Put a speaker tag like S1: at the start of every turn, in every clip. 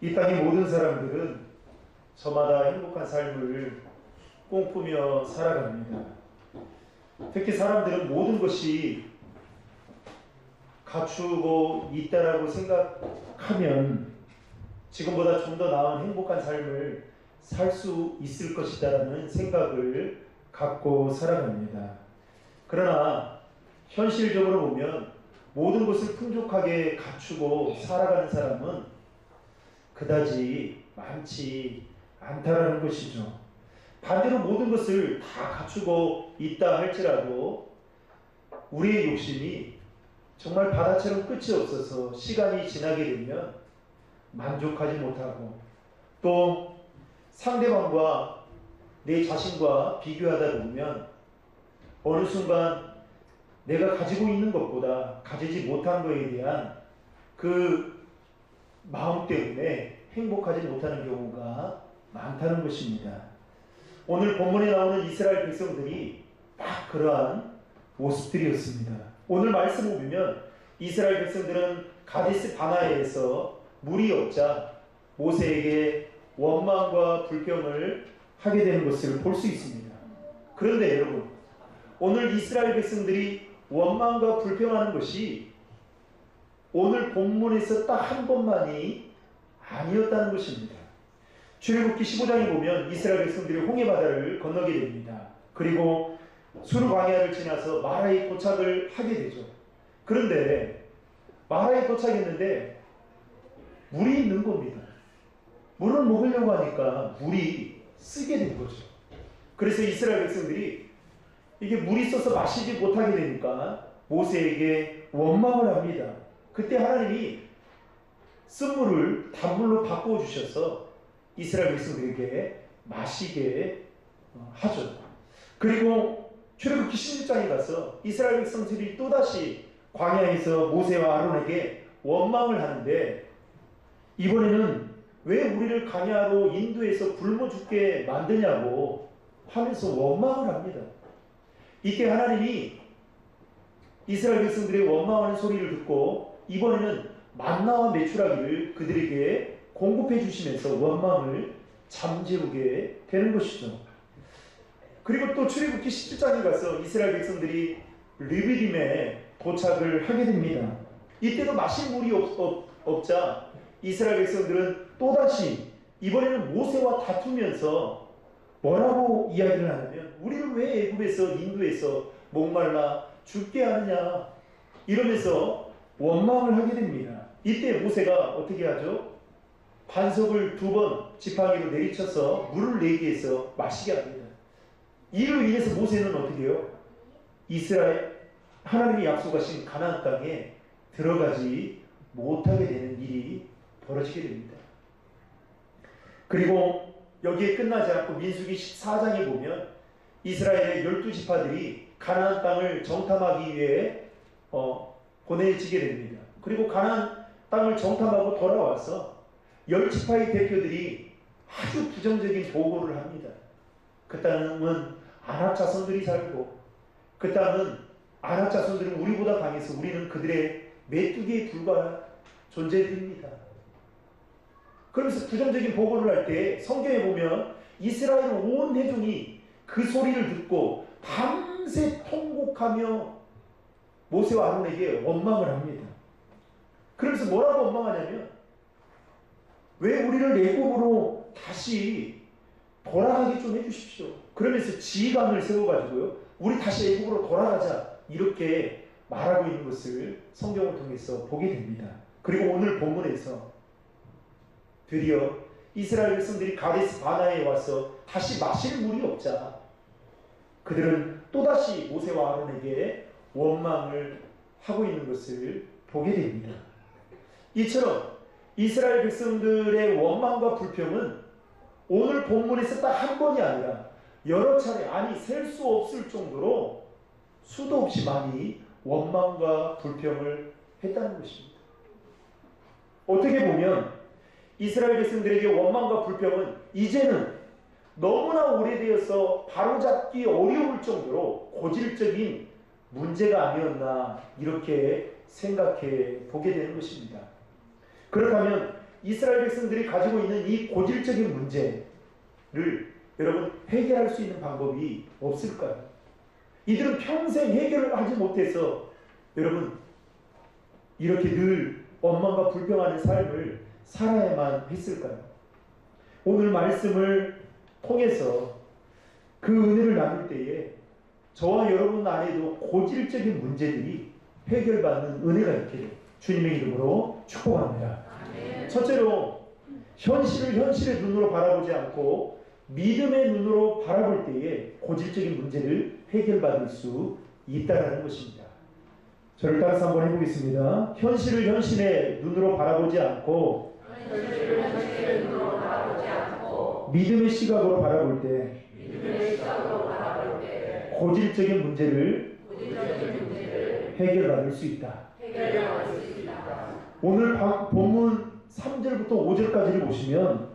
S1: 이 땅의 모든 사람들은 저마다 행복한 삶을 꿈꾸며 살아갑니다. 특히 사람들은 모든 것이 갖추고 있다라고 생각하면 지금보다 좀 더 나은 행복한 삶을 살 수 있을 것이다라는 생각을 갖고 살아갑니다. 그러나 현실적으로 보면 모든 것을 풍족하게 갖추고 살아가는 사람은 그다지 많지 않다라는 것이죠. 반대로 모든 것을 다 갖추고 있다 할지라도 우리의 욕심이 정말 바다처럼 끝이 없어서 시간이 지나게 되면 만족하지 못하고 또 상대방과 내 자신과 비교하다 보면 어느 순간 내가 가지고 있는 것보다 가지지 못한 것에 대한 그 마음 때문에 행복하지 못하는 경우가 많다는 것입니다. 오늘 본문에 나오는 이스라엘 백성들이 딱 그러한 모습들이었습니다. 오늘 말씀을 보면 이스라엘 백성들은 가데스 바네아에서 물이 없자 모세에게 원망과 불평을 하게 되는 것을 볼 수 있습니다. 그런데 여러분, 오늘 이스라엘 백성들이 원망과 불평하는 것이 오늘 본문에서 딱 한 번만이 아니었다는 것입니다. 출애굽기 15장에 보면 이스라엘 백성들이 홍해바다를 건너게 됩니다. 그리고 수르 광야를 지나서 마라에 도착을 하게 되죠. 그런데 마라에 도착했는데 물이 있는 겁니다. 물을 먹으려고 하니까 물이 쓰게 된 거죠. 그래서 이스라엘 백성들이 이게 물이 있어서 마시지 못하게 되니까 모세에게 원망을 합니다. 그때 하나님이 쓴물을 단물로 바꾸어 주셔서 이스라엘 백성들에게 마시게 하죠. 그리고 출애굽기 16장에 가서 이스라엘 백성들이 또다시 광야에서 모세와 아론에게 원망을 하는데 이번에는 왜 우리를 광야로 인도해서 굶어 죽게 만드냐고 하면서 원망을 합니다. 이때 하나님이 이스라엘 백성들의 원망하는 소리를 듣고 이번에는 만나와 메추라기를 그들에게 공급해 주시면서 원망을 잠재우게 되는 것이죠. 그리고 또 출애굽기 17장에 가서 이스라엘 백성들이 르비딤에 도착을 하게 됩니다. 이때도 마실 물이 없자 이스라엘 백성들은 또다시 이번에는 모세와 다투면서 뭐라고 이야기를 하냐면 우리를 왜 애굽에서 인도에서 목말라 죽게 하느냐 이러면서 원망을 하게 됩니다. 이때 모세가 어떻게 하죠? 반석을 2번 지팡이로 내리쳐서 물을 내게 해서 마시게 합니다. 이로 인해서 모세는 어떻게 해요? 이스라엘 하나님이 약속하신 가나안 땅에 들어가지 못하게 되는 일이 벌어지게 됩니다. 그리고 여기에 끝나지 않고 민수기 14장에 보면 이스라엘의 12지파들이 가나안 땅을 정탐하기 위해 보내지게 됩니다. 그리고 가나안 땅을 정탐하고 돌아와서 10지파의 대표들이 아주 부정적인 보고를 합니다. 그 땅은 아낙 자손들이 살고 그 땅은 아낙 자손들은 우리보다 강해서 우리는 그들의 메뚜기에 불과한 존재들입니다. 그러면서 부정적인 보고를 할 때 성경에 보면 이스라엘 온 회중이 그 소리를 듣고 밤새 통곡하며 모세와 아론에게 원망을 합니다. 그러면서 뭐라고 원망하냐면 왜 우리를 애굽으로 다시 돌아가게 좀 해주십시오. 그러면서 지휘관을 세워가지고요 우리 다시 애굽으로 돌아가자 이렇게 말하고 있는 것을 성경을 통해서 보게 됩니다. 그리고 오늘 본문에서 드디어 이스라엘 백성들이 가데스 바네아에 와서 다시 마실 물이 없자 그들은 또다시 모세와 아론에게 원망을 하고 있는 것을 보게 됩니다. 이처럼 이스라엘 백성들의 원망과 불평은 오늘 본문에서 딱 한 번이 아니라 여러 차례, 아니 셀 수 없을 정도로 수도 없이 많이 원망과 불평을 했다는 것입니다. 어떻게 보면 이스라엘 백성들에게 원망과 불평은 이제는 너무나 오래되어서 바로잡기 어려울 정도로 고질적인 문제가 아니었나 이렇게 생각해 보게 되는 것입니다. 그렇다면 이스라엘 백성들이 가지고 있는 이 고질적인 문제를 여러분 해결할 수 있는 방법이 없을까요? 이들은 평생 해결을 하지 못해서 여러분 이렇게 늘 원망과 불평하는 삶을 살아야만 했을까요? 오늘 말씀을 통해서 그 은혜를 나눌 때에 저와 여러분 안에도 고질적인 문제들이 해결받는 은혜가 있기를 주님의 이름으로 축복합니다. 첫째로 현실을 현실의 눈으로 바라보지 않고 믿음의 눈으로 바라볼 때에 고질적인 문제를 해결받을 수 있다는 것입니다. 저를 따라서 한번 해보겠습니다. 현실을 현실의 눈으로 바라보지 않고 믿음의 시각으로 바라볼 때 고질적인 문제를 해결받을 수 있다. 오늘 본문 3절부터 5절까지를 보시면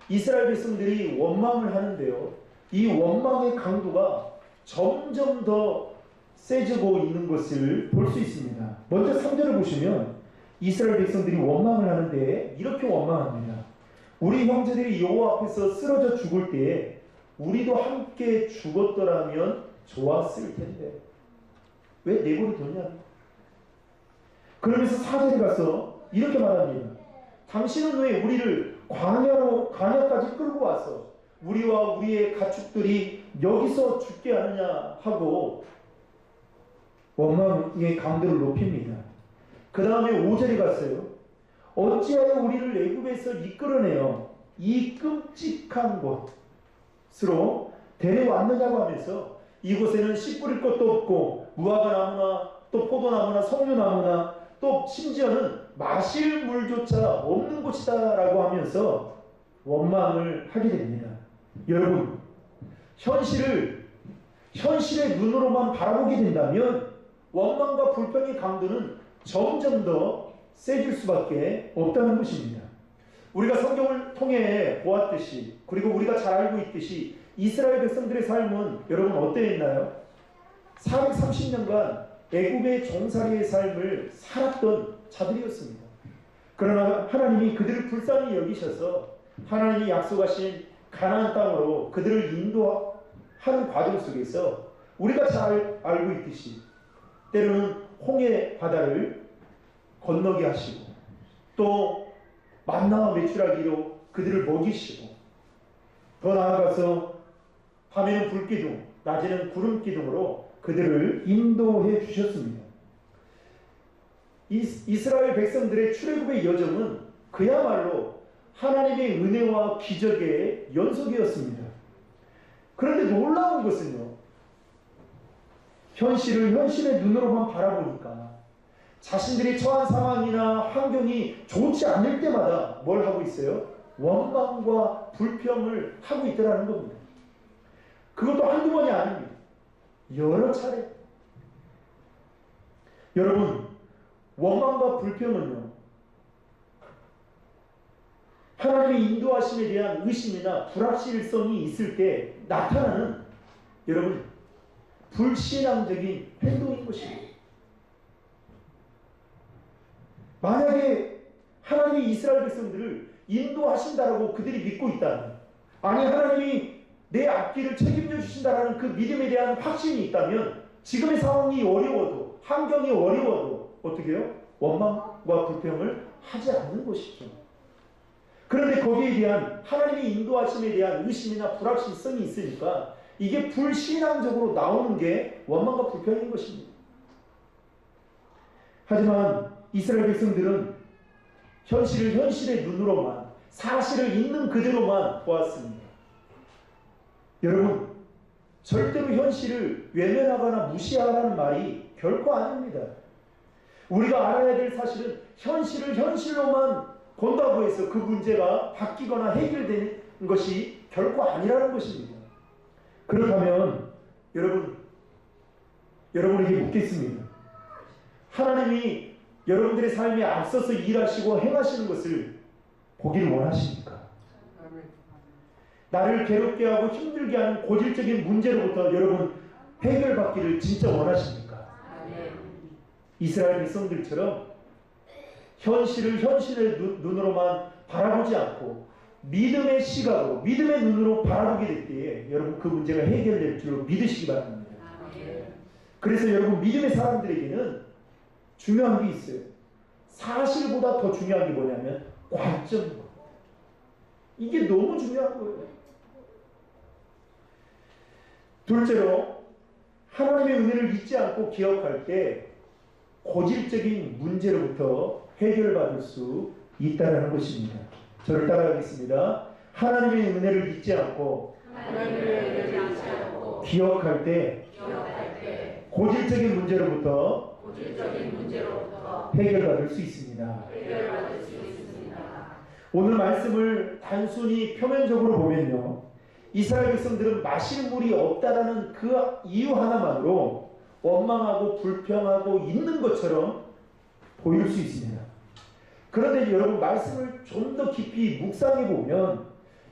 S1: 이스라엘 백성들이 원망을 하는데요. 이 원망의 강도가 점점 더 세지고 있는 것을 볼 수 있습니다. 먼저 3절을 보시면 이스라엘 백성들이 원망을 하는데 이렇게 원망합니다. 우리 형제들이 여호와 앞에서 쓰러져 죽을 때에 우리도 함께 죽었더라면 좋았을 텐데 왜 내버려 뒀냐? 그러면서 4절에 가서 이렇게 말합니다. 당신은 왜 우리를 광야까지 끌고 와서 우리와 우리의 가축들이 여기서 죽게 하느냐 하고 원망의 강도를 높입니다. 그 다음에 5절에 갔어요. 어찌하여 우리를 애굽에서 이끌어내어 이 끔찍한 곳으로 데려왔느냐고 하면서 이곳에는 씨 뿌릴 것도 없고 무화과 나무나 또 포도나무나 석류나무나 또 심지어는 마실 물조차 없는 곳이다 라고 하면서 원망을 하게 됩니다. 여러분, 현실의 눈으로만 바라보게 된다면 원망과 불평의 강도는 점점 더 세질 수밖에 없다는 것입니다. 우리가 성경을 통해 보았듯이 그리고 우리가 잘 알고 있듯이 이스라엘 백성들의 삶은 여러분 어떠했나요? 430년간 애굽의 종살이의 삶을 살았던 자들이었습니다. 그러나 하나님이 그들을 불쌍히 여기셔서 하나님이 약속하신 가나안 땅으로 그들을 인도하는 과정 속에서 우리가 잘 알고 있듯이 때로는 홍해 바다를 건너게 하시고 또 만나와 메추라기로 그들을 먹이시고 더 나아가서 밤에는 불기둥, 낮에는 구름기둥으로 그들을 인도해 주셨습니다. 이스라엘 백성들의 출애굽의 여정은 그야말로 하나님의 은혜와 기적의 연속이었습니다. 그런데 놀라운 것은요, 현실을 현실의 눈으로만 바라보니까 자신들이 처한 상황이나 환경이 좋지 않을 때마다 뭘 하고 있어요? 원망과 불평을 하고 있더라는 겁니다. 그것도 한두 번이 아닙니다. 여러 차례. 여러분, 원망과 불평은요, 하나님의 인도하심에 대한 의심이나 불확실성이 있을 때 나타나는 여러분 불신앙적인 행동인 것입니다. 만약에 하나님이 이스라엘 백성들을 인도하신다라고 그들이 믿고 있다면, 아니 하나님이 내 앞길을 책임져 주신다라는 그 믿음에 대한 확신이 있다면 지금의 상황이 어려워도 환경이 어려워도 어떻게 해요? 원망과 불평을 하지 않는 것이죠. 그런데 거기에 대한 하나님의 인도하심에 대한 의심이나 불확실성이 있으니까 이게 불신앙적으로 나오는 게 원망과 불평인 것입니다. 하지만 이스라엘 백성들은 현실을 현실의 눈으로만, 사실을 있는 그대로만 보았습니다. 여러분, 절대로 현실을 외면하거나 무시하라는 말이 결코 아닙니다. 우리가 알아야 될 사실은 현실을 현실로만 본다고 해서 그 문제가 바뀌거나 해결되는 것이 결코 아니라는 것입니다. 그렇다면 여러분에게 묻겠습니다. 하나님이 여러분들의 삶에 앞서서 일하시고 행하시는 것을 보기를 원하십니까? 나를 괴롭게 하고 힘들게 하는 고질적인 문제로부터 여러분 해결받기를 진짜 원하십니까? 이스라엘 백성들처럼 현실을 현실의 눈으로만 바라보지 않고 믿음의 시각으로, 믿음의 눈으로 바라보게 될 때에 여러분 그 문제가 해결될 줄로 믿으시기 바랍니다. 그래서 여러분 믿음의 사람들에게는 중요한 게 있어요. 사실보다 더 중요한 게 뭐냐면 관점인 겁니다. 이게 너무 중요한 거예요. 둘째로 하나님의 은혜를 잊지 않고 기억할 때 고질적인 문제로부터 해결받을 수 있다는 것입니다. 저를 따라하겠습니다. 하나님의 은혜를 잊지 않고 기억할 때 고질적인 문제로부터 해결받을 수 있습니다. 오늘 말씀을 단순히 표면적으로 보면요, 이스라엘 백성들은 마실 물이 없다라는 그 이유 하나만으로 원망하고 불평하고 있는 것처럼 보일 수 있습니다. 그런데 여러분 말씀을 좀 더 깊이 묵상해 보면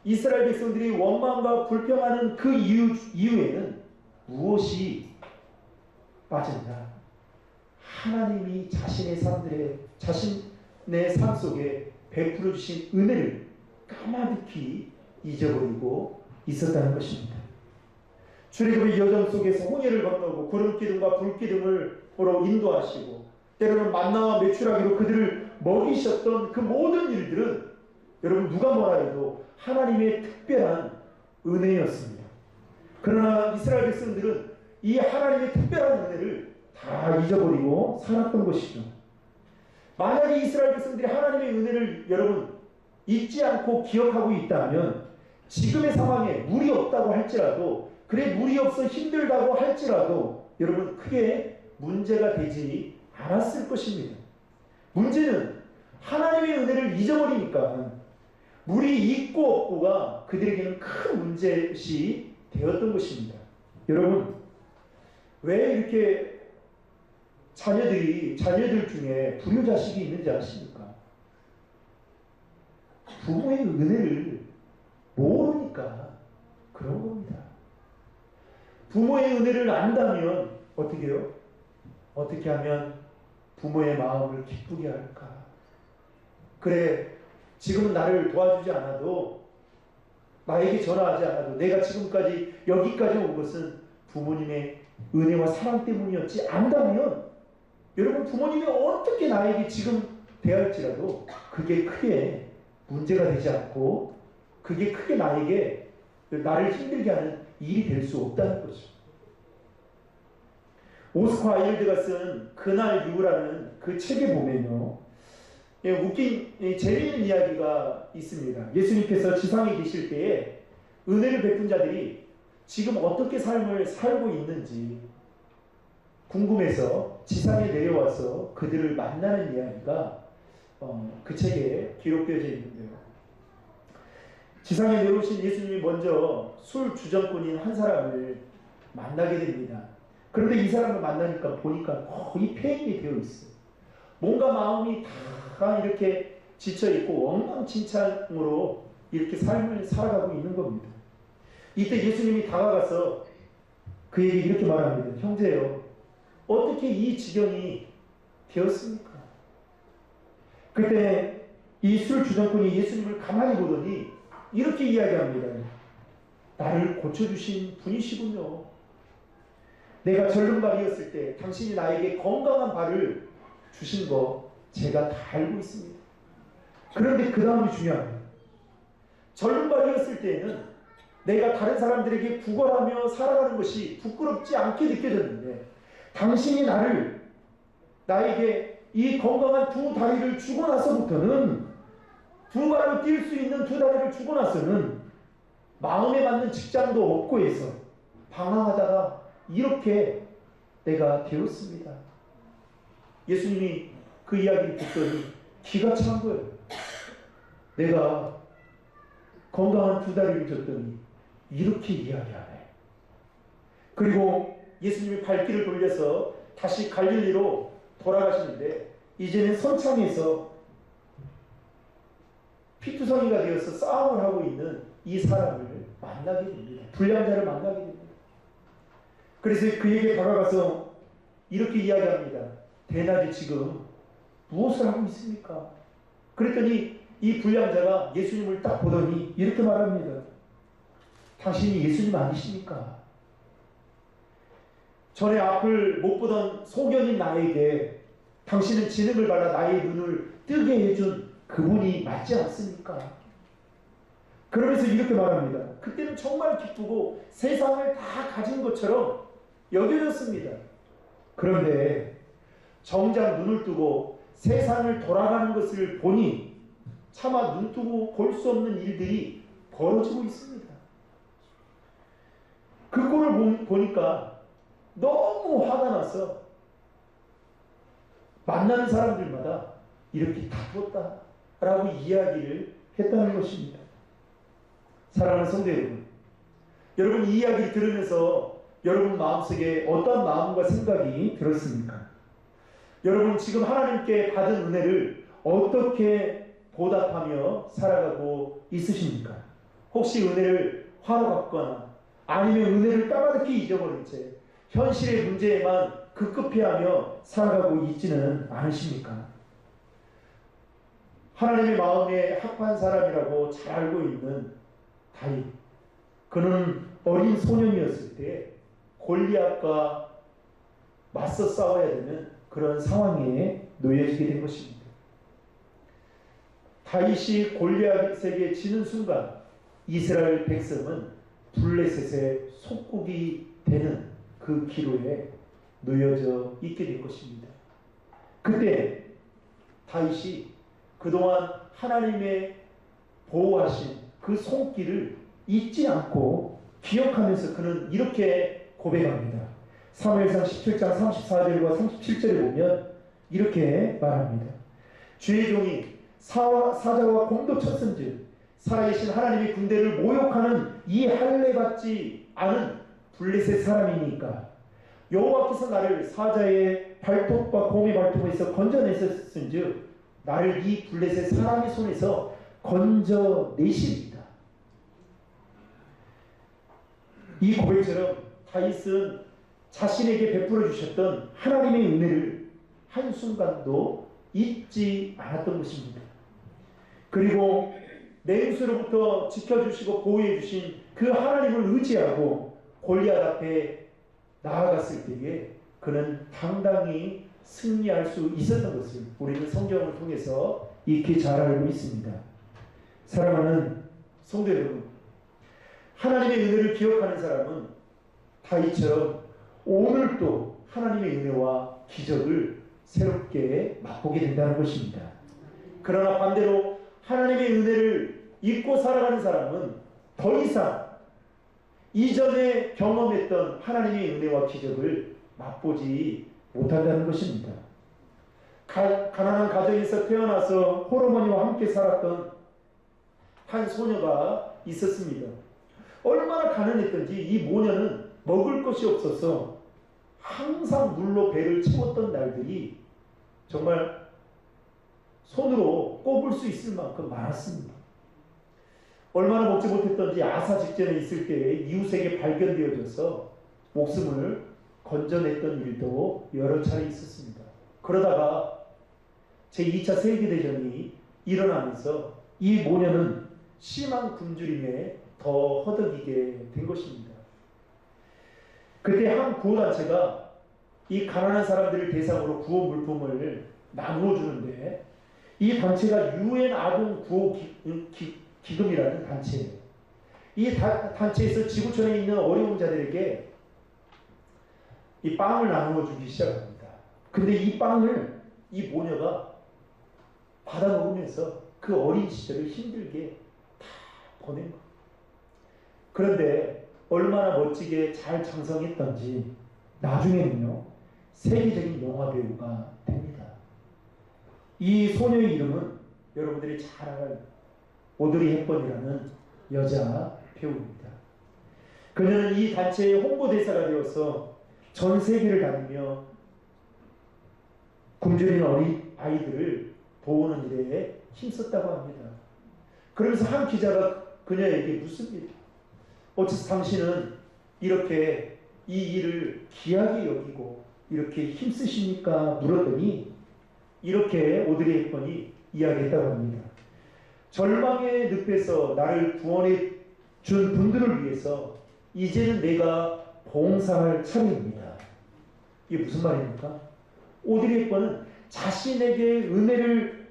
S1: 이스라엘 백성들이 원망과 불평하는 그 이유에는 무엇이 빠졌나? 하나님이 자신의 삶 속에 베풀어 주신 은혜를 까마득히 잊어버리고 있었다는 것입니다. 출애굽의 여정 속에서 홍해를 건너고 구름기둥과 불기둥으로 인도하시고 때로는 만나와 메추라기로 그들을 먹이셨던 그 모든 일들은 여러분 누가 뭐라 해도 하나님의 특별한 은혜였습니다. 그러나 이스라엘 백성들은 이 하나님의 특별한 은혜를 다 잊어버리고 살았던 것이죠. 만약에 이스라엘 백성들이 하나님의 은혜를 여러분 잊지 않고 기억하고 있다면 지금의 상황에 물이 없다고 할지라도, 그래 물이 없어 힘들다고 할지라도 여러분 크게 문제가 되지 않았을 것입니다. 문제는 하나님의 은혜를 잊어버리니까 물이 있고 없고가 그들에게는 큰 문제시 되었던 것입니다. 여러분 왜 이렇게 자녀들 중에 불효자식이 있는지 아십니까? 부모의 은혜를 모르니까 그런 겁니다. 부모의 은혜를 안다면 어떻게 해요? 어떻게 하면 부모의 마음을 기쁘게 할까? 그래, 지금은 나를 도와주지 않아도, 나에게 전화하지 않아도 내가 지금까지 여기까지 온 것은 부모님의 은혜와 사랑 때문이었지 안다면 여러분 부모님이 어떻게 나에게 지금 대할지라도 그게 크게 문제가 되지 않고 그게 크게 나를 힘들게 하는 일이 될 수 없다는 거죠. 오스카 와일드가 쓴 그날 이후라는 그 책에 보면요, 웃긴 재미있는 이야기가 있습니다. 예수님께서 지상에 계실 때에 은혜를 베푼 자들이 지금 어떻게 삶을 살고 있는지 궁금해서 지상에 내려와서 그들을 만나는 이야기가 그 책에 기록되어져 있는데요. 지상에 내려오신 예수님이 먼저 술 주정꾼인 한 사람을 만나게 됩니다. 그런데 이 사람을 만나니까 보니까 거의 폐인이 되어 있어요. 뭔가 마음이 다 이렇게 지쳐있고 엉망진창으로 이렇게 삶을 살아가고 있는 겁니다. 이때 예수님이 다가가서 그에게 이렇게 말합니다. 형제요, 어떻게 이 지경이 되었습니까? 그때 이 술 주정꾼이 예수님을 가만히 보더니 이렇게 이야기합니다. 나를 고쳐주신 분이시군요. 내가 절름발이었을 때 당신이 나에게 건강한 발을 주신 거 제가 다 알고 있습니다. 그런데 그 다음이 중요합니다. 절름발이었을 때에는 내가 다른 사람들에게 구걸하며 살아가는 것이 부끄럽지 않게 느껴졌는데 당신이 나에게 이 건강한 두 다리를 주고 나서부터는, 두 발로 뛸 수 있는 두 다리를 주고 나서는 마음에 맞는 직장도 없고 해서 방황하다가 이렇게 내가 되었습니다. 예수님이 그 이야기를 듣더니 기가 찬 거예요. 내가 건강한 두 다리를 줬더니 이렇게 이야기하네. 그리고 예수님이 발길을 돌려서 다시 갈릴리로 돌아가시는데 이제는 선창에서 피투성이가 되어서 싸움을 하고 있는 이 사람을 만나게 됩니다. 불량자를 만나게 됩니다. 그래서 그에게 다가가서 이렇게 이야기합니다. 대낮에 지금 무엇을 하고 있습니까? 그랬더니 이 불량자가 예수님을 딱 보더니 이렇게 말합니다. 당신이 예수님 아니십니까? 전에 앞을 못 보던 소견인 나에게 당신은 진흙을 발라 나의 눈을 뜨게 해준 그분이 맞지 않습니까? 그러면서 이렇게 말합니다. 그때는 정말 기쁘고 세상을 다 가진 것처럼 여겨졌습니다. 그런데 정작 눈을 뜨고 세상을 돌아가는 것을 보니 차마 눈 뜨고 볼 수 없는 일들이 벌어지고 있습니다. 그 꼴을 보니까 너무 화가 나서 만나는 사람들마다 이렇게 다투었다라고 이야기를 했다는 것입니다. 사랑하는 성도 여러분, 여러분 이 이야기를 들으면서 여러분 마음속에 어떤 마음과 생각이 들었습니까? 여러분 지금 하나님께 받은 은혜를 어떻게 보답하며 살아가고 있으십니까? 혹시 은혜를 화로 갚거나 아니면 은혜를 까마득히 잊어버린 채 현실의 문제에만 급급해하며 살아가고 있지는 않으십니까? 하나님의 마음에 합한 사람이라고 잘 알고 있는 다윗, 그는 어린 소년이었을 때 골리앗과 맞서 싸워야 되는 그런 상황에 놓여지게 된 것입니다. 다윗이 골리앗에게 지는 순간 이스라엘 백성은 블레셋의 속국이 되는 그 기로에 놓여져 있게 된 것입니다. 그때 다윗이 그동안 하나님의 보호하신 그 손길을 잊지 않고 기억하면서 그는 이렇게 고백합니다. 사무엘상 17장 34절과 37절에 보면 이렇게 말합니다. 주의 종이 사자와 공도 쳤은즉 살아계신 하나님의 군대를 모욕하는 이 할례받지 않은 블레셋 사람이니까 여호와께서 나를 사자의 발톱과 곰의 발톱에서 건져내셨은즉 나를 이 블레셋 사람의 손에서 건져내십니다. 이 고백처럼 다윗은 자신에게 베풀어 주셨던 하나님의 은혜를 한순간도 잊지 않았던 것입니다. 그리고 내임수로부터 지켜주시고 보호해 주신 그 하나님을 의지하고 골리앗 앞에 나아갔을 때에 그는 당당히 승리할 수 있었던 것을 우리는 성경을 통해서 익히 잘 알고 있습니다. 사랑하는 성도 여러분, 하나님의 은혜를 기억하는 사람은 다윗처럼 오늘도 하나님의 은혜와 기적을 새롭게 맛보게 된다는 것입니다. 그러나 반대로 하나님의 은혜를 잊고 살아가는 사람은 더 이상 이전에 경험했던 하나님의 은혜와 기적을 맛보지 못한다는 것입니다. 가난한 가정에서 태어나서 홀어머니와 함께 살았던 한 소녀가 있었습니다. 얼마나 가난했던지 이 모녀는 먹을 것이 없어서 항상 물로 배를 채웠던 날들이 정말 손으로 꼽을 수 있을 만큼 많았습니다. 얼마나 먹지 못했던지 아사 직전에 있을 때에 이웃에게 발견되어져서 목숨을 건져냈던 일도 여러 차례 있었습니다. 그러다가 제2차 세계대전이 일어나면서 이 모녀는 심한 굶주림에 더 허덕이게 된 것입니다. 그때 한 구호단체가 이 가난한 사람들을 대상으로 구호 물품을 나누어 주는데 이 단체가 UN 아동 구호 기금이라는 단체예요. 이 단체에서 지구촌에 있는 어려운 자들에게 이 빵을 나누어 주기 시작합니다. 근데 이 빵을 이 모녀가 받아 먹으면서 그 어린 시절을 힘들게 다 보낸 거예요. 그런데 얼마나 멋지게 잘 장성했던지 나중에는요 세계적인 영화배우가 됩니다. 이 소녀의 이름은 여러분들이 잘 아는 오드리 헵번이라는 여자 배우입니다. 그녀는 이 단체의 홍보대사가 되어서 전 세계를 다니며 굶주린 어린 아이들을 도우는 일에 힘썼다고 합니다. 그러면서 한 기자가 그녀에게 묻습니다. 어째서 당신은 이렇게 이 일을 귀하게 여기고 이렇게 힘쓰십니까? 물었더니 이렇게 오드리 헵번이 이야기했다고 합니다. 절망의 늪에서 나를 구원해 준 분들을 위해서 이제는 내가 봉사할 차례입니다. 이게 무슨 말입니까? 오드리 헵번은 자신에게 은혜를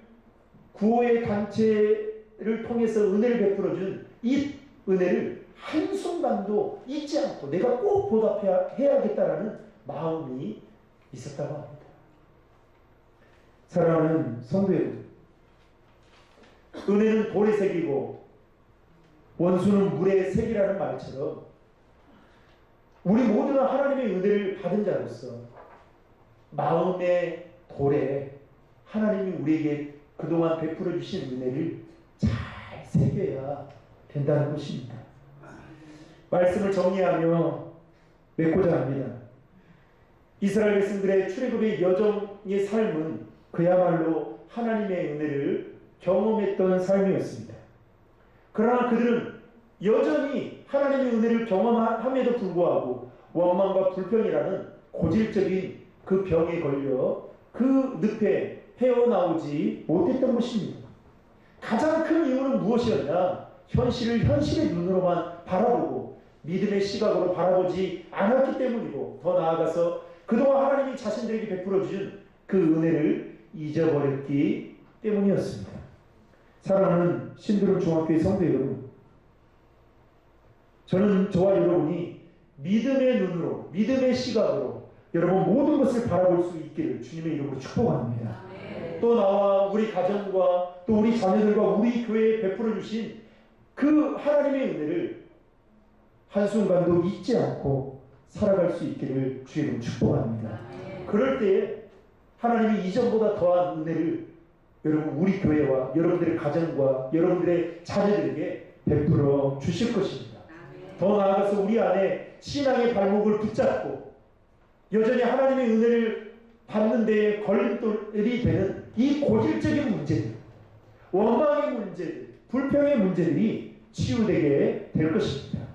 S1: 구호의 단체를 통해서 은혜를 베풀어준 이 은혜를 한순간도 잊지 않고 내가 꼭 보답해야겠다라는 마음이 있었다고 합니다. 사랑하는 성도 여러분, 은혜는 돌의 색이고 원수는 물의 색이라는 말처럼 우리 모두는 하나님의 은혜를 받은 자로서 마음의 돌에 하나님이 우리에게 그동안 베풀어 주신 은혜를 잘 새겨야 된다는 것입니다. 말씀을 정리하며 맺고자 합니다. 이스라엘 백성들의 출애굽의 여정의 삶은 그야말로 하나님의 은혜를 경험했던 삶이었습니다. 그러나 그들은 여전히 하나님의 은혜를 경험함에도 불구하고 원망과 불평이라는 고질적인 그 병에 걸려 그 늪에 헤어나오지 못했던 것입니다. 가장 큰 이유는 무엇이었냐? 현실을 현실의 눈으로만 바라보고 믿음의 시각으로 바라보지 않았기 때문이고, 더 나아가서 그동안 하나님이 자신들에게 베풀어 주신 그 은혜를 잊어버렸기 때문이었습니다. 사랑하는 신도림 중학교의 성도 여러분, 저는 저와 여러분이 믿음의 눈으로, 믿음의 시각으로 여러분 모든 것을 바라볼 수 있기를 주님의 이름으로 축복합니다. 또 나와 우리 가정과 또 우리 자녀들과 우리 교회에 베풀어 주신 그 하나님의 은혜를 한순간도 잊지 않고 살아갈 수 있기를 주의 이름으로 축복합니다. 그럴 때에 하나님이 이전보다 더한 은혜를 여러분 우리 교회와 여러분들의 가정과 여러분들의 자녀들에게 베풀어 주실 것입니다. 더 나아가서 우리 안에 신앙의 발목을 붙잡고 여전히 하나님의 은혜를 받는 데에 걸림돌이 되는 이 고질적인 문제들, 원망의 문제들, 불평의 문제들이 치유되게 될 것입니다.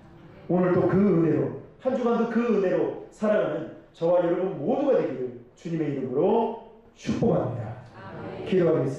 S1: 오늘도 그 은혜로, 한 주간도 그 은혜로 살아가는 저와 여러분 모두가 되기를 주님의 이름으로 축복합니다. 기도하겠습니다.